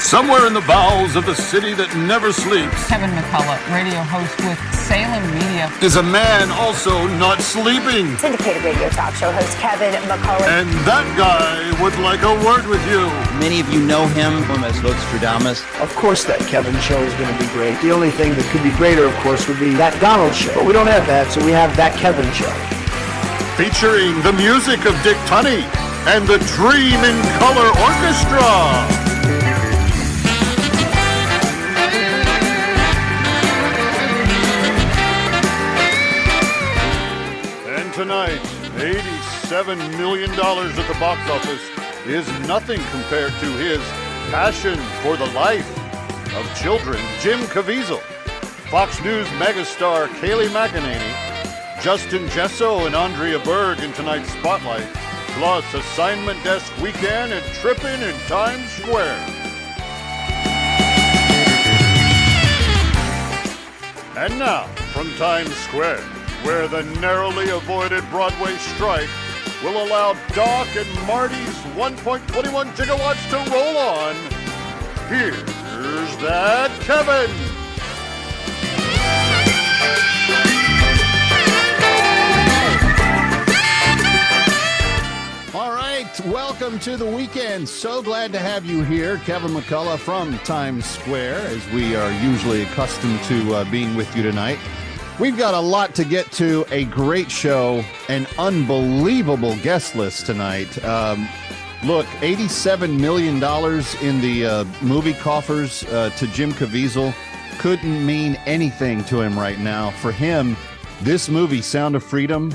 Somewhere in the bowels of the city that never sleeps, Kevin McCullough, radio host with Salem Media, is a man also not sleeping. Syndicated radio talk show host Kevin McCullough. And that guy would like a word with you. Many of you know him as Nostradamus. Of course that Kevin show is going to be great. The only thing that could be greater, of course, would be that Donald show. But we don't have that, so we have that Kevin show. Featuring the music of Dick Tunney and the Dream in Color Orchestra. Tonight, $87 million at the box office is nothing compared to his passion for the life of children. Jim Caviezel, Fox News megastar Kayleigh McEnany, Justin Jesso and Andrea Berg in tonight's Spotlight, plus Assignment Desk Weekend and Trippin' in Times Square. And now, from Times Square, where the narrowly avoided Broadway strike will allow Doc and Marty's 1.21 gigawatts to roll on, here's that Kevin. All right, welcome to the weekend. So glad to have you here. Kevin McCullough from Times Square, as we are usually accustomed to being with you tonight. We've got a lot to get to, a great show, an unbelievable guest list tonight. Look, $87 million in the movie coffers to Jim Caviezel couldn't mean anything to him right now. For him, this movie, Sound of Freedom,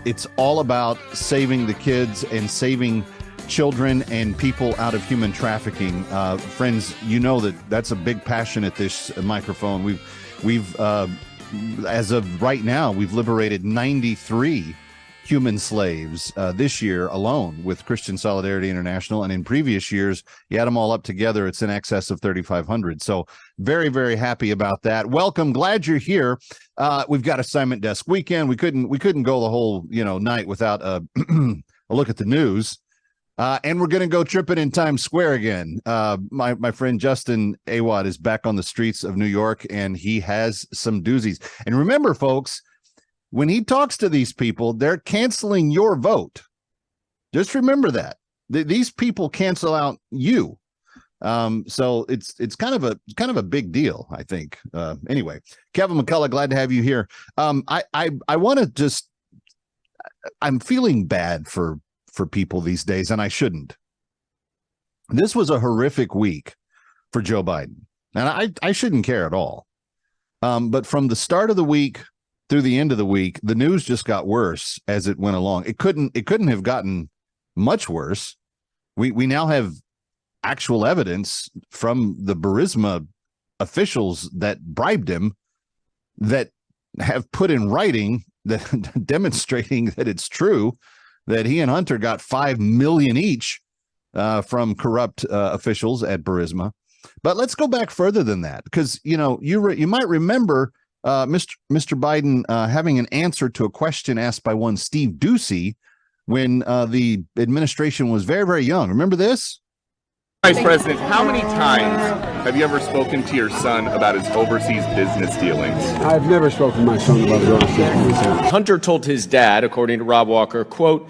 it's all about saving the kids and saving children and people out of human trafficking. Friends, you know that's a big passion at this microphone. We've as of right now, we've liberated 93 human slaves this year alone with Christian Solidarity International. And in previous years, you add them all up together, it's in excess of 3,500. So very, very happy about that. Welcome. Glad you're here. We've got Assignment Desk Weekend. We couldn't go the whole night without a look at the news. And we're going to go tripping in Times Square again. My friend Justin Awad is back on the streets of New York, and he has some doozies. And remember, folks, when he talks to these people, they're canceling your vote. Just remember that. These people cancel out you. So it's kind of a big deal, I think. Anyway, Kevin McCullough, glad to have you here. I want to just, I'm feeling bad for people these days, and I shouldn't. This was a horrific week for Joe Biden, and I shouldn't care at all. But from the start of the week through the end of the week, the news just got worse as it went along. It couldn't have gotten much worse. We now have actual evidence from the Burisma officials that bribed him that have put in writing that demonstrating that it's true that he and Hunter got $5 million each from corrupt officials at Burisma. But let's go back further than that, because you might remember Mr. Biden having an answer to a question asked by one Steve Ducey when the administration was very, very young. Remember this? Vice President, how many times have you ever spoken to your son about his overseas business dealings? I've never spoken to my son about his overseas business dealings. Hunter told his dad, according to Rob Walker, quote,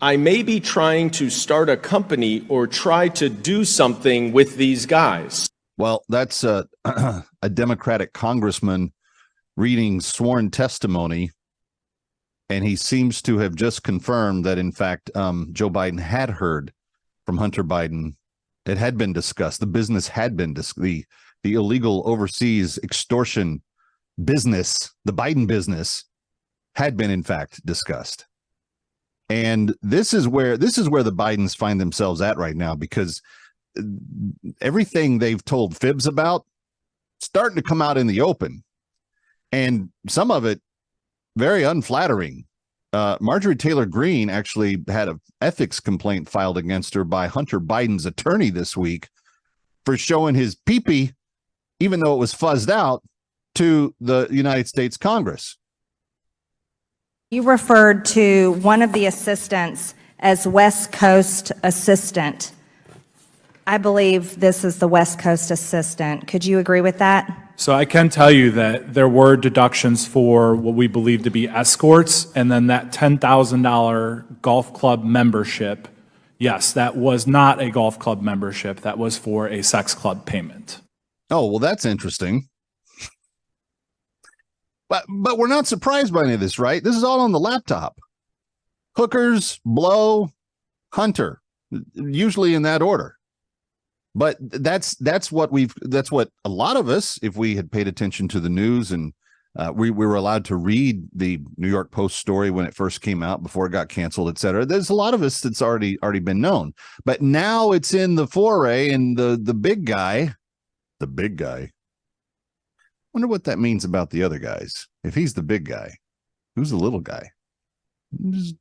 "I may be trying to start a company or try to do something with these guys." Well, that's a Democratic congressman reading sworn testimony, and he seems to have just confirmed that, in fact, Joe Biden had heard from Hunter Biden. It had been discussed. The business had been the illegal overseas extortion business, the Biden business, had been in fact discussed. And this is where the Bidens find themselves at right now, because everything they've told fibs about starting to come out in the open, and some of it very unflattering. Marjorie Taylor Greene actually had an ethics complaint filed against her by Hunter Biden's attorney this week for showing his pee-pee, even though it was fuzzed out, to the United States Congress. You referred to one of the assistants as West Coast assistant. I believe this is the West Coast assistant. Could you agree with that? So I can tell you that there were deductions for what we believe to be escorts, and then that $10,000 golf club membership. Yes, that was not a golf club membership. That was for a sex club payment. Oh, well, that's interesting. But we're not surprised by any of this, right? This is all on the laptop. Hookers, blow, hunter, usually in that order. But that's what a lot of us, if we had paid attention to the news and we were allowed to read the New York Post story when it first came out before it got canceled, et cetera. There's a lot of us that's already been known. But now it's in the foray, and the big guy. Wonder what that means about the other guys. If he's the big guy, who's the little guy? Just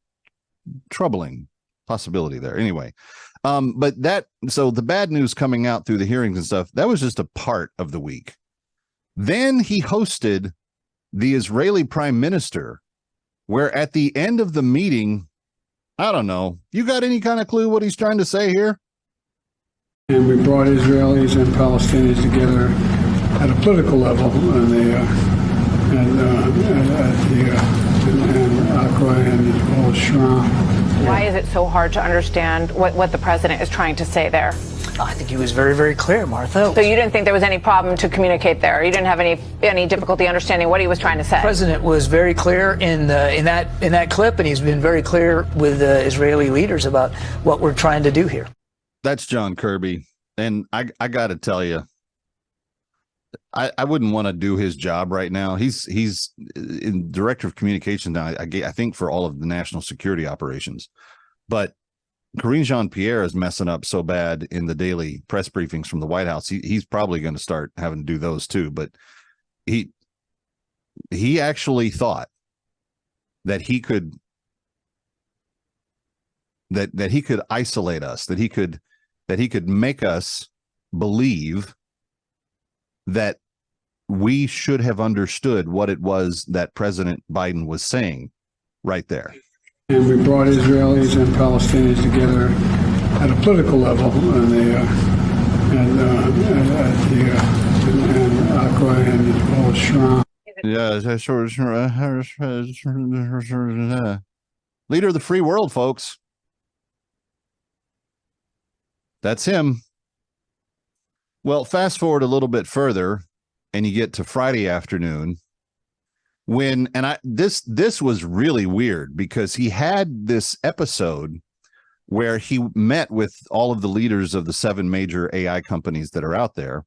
troubling possibility there. Anyway, so the bad news coming out through the hearings and stuff, that was just a part of the week. Then he hosted the Israeli prime minister, where at the end of the meeting, I don't know, you got any kind of clue what he's trying to say here? And we brought Israelis and Palestinians together at a political level, and Accra and as well as Shram. Why is it so hard to understand what the president is trying to say there? I think he was very, very clear, Martha. So you didn't think there was any problem to communicate there? You didn't have any difficulty understanding what he was trying to say? The president was very clear in that clip, and he's been very clear with the Israeli leaders about what we're trying to do here. That's John Kirby, and I got to tell you, I wouldn't want to do his job right now. He's in director of communications now, I think, for all of the national security operations. But Karine Jean-Pierre is messing up so bad in the daily press briefings from the White House. He's probably going to start having to do those too. But he actually thought that he could that he could isolate us, that he could make us believe that we should have understood what it was that President Biden was saying right there. And we brought Israelis and Palestinians together at a political level, and Accra and as well as Shram. Yeah, leader of the free world, folks. That's him. Well, fast forward a little bit further, and you get to Friday afternoon, this was really weird, because he had this episode where he met with all of the leaders of the 7 major AI companies that are out there,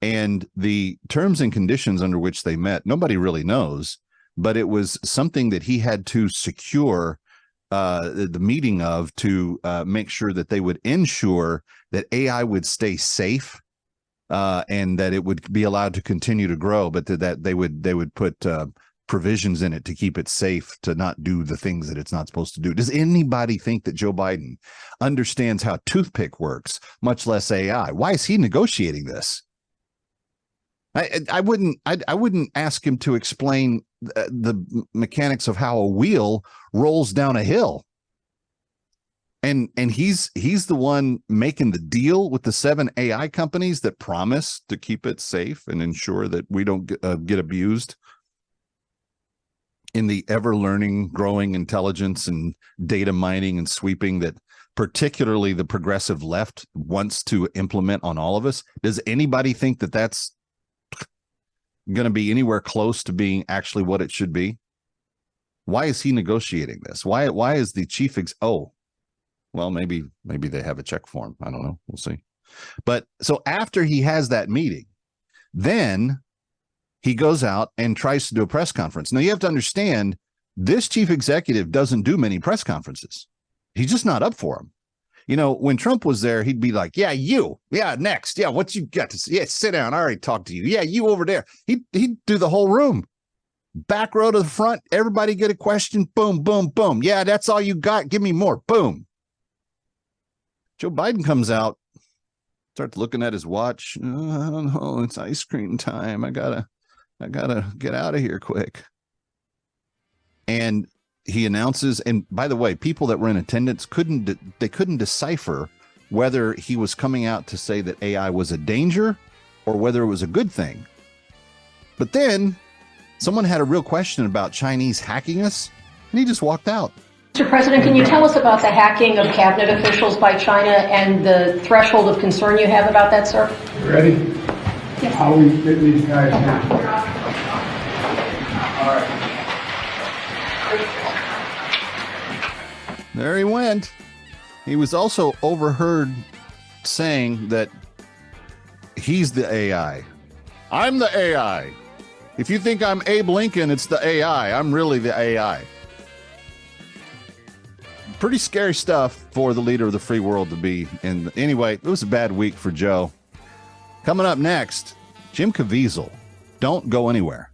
and the terms and conditions under which they met, nobody really knows, but it was something that he had to secure the meeting of to make sure that they would ensure that AI would stay safe. And that it would be allowed to continue to grow, but that they would put provisions in it to keep it safe, to not do the things that it's not supposed to do. Does anybody think that Joe Biden understands how toothpick works, much less AI? Why is he negotiating this? I wouldn't ask him to explain the mechanics of how a wheel rolls down a hill. And he's the one making the deal with the 7 AI companies that promise to keep it safe and ensure that we don't get abused in the ever-learning, growing intelligence and data mining and sweeping that particularly the progressive left wants to implement on all of us. Does anybody think that that's going to be anywhere close to being actually what it should be? Why is he negotiating this? Why is the chief well, maybe they have a check form. I don't know. We'll see. But so after he has that meeting, then he goes out and tries to do a press conference. Now, you have to understand, this chief executive doesn't do many press conferences. He's just not up for them. You know, when Trump was there, he'd be like, yeah, you. Yeah, next. Yeah, what you got to say? Yeah, sit down. I already talked to you. Yeah, you over there. He'd do the whole room. Back row to the front. Everybody get a question. Boom, boom, boom. Yeah, that's all you got. Give me more. Boom. Joe Biden comes out, starts looking at his watch. I don't know, it's ice cream time. I gotta get out of here quick. And he announces, and by the way, people that were in attendance couldn't decipher whether he was coming out to say that AI was a danger or whether it was a good thing. But then someone had a real question about Chinese hacking us, and he just walked out. Mr. President, can you tell us about the hacking of cabinet officials by China and the threshold of concern you have about that, sir? Ready? Yes. How we fit these guys in. All right. There he went. He was also overheard saying that he's the AI. I'm the AI. If you think I'm Abe Lincoln, it's the AI. I'm really the AI. Pretty scary stuff for the leader of the free world to be in. Anyway, it was a bad week for Joe. Coming up next, Jim Caviezel. Don't go anywhere.